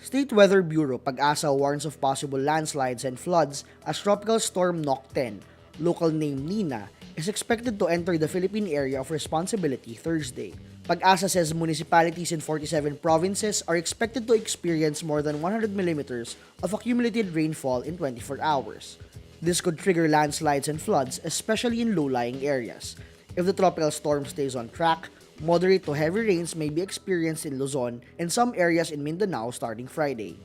State Weather Bureau Pag-asa warns of possible landslides and floods as tropical storm Nock-ten, local name Nina, is expected to enter the Philippine area of responsibility Thursday. Pag-asa says municipalities in 47 provinces are expected to experience more than 100 millimeters of accumulated rainfall in 24 hours. This could trigger landslides and floods, especially in low-lying areas. If the tropical storm stays on track, moderate to heavy rains may be experienced in Luzon and some areas in Mindanao starting Friday.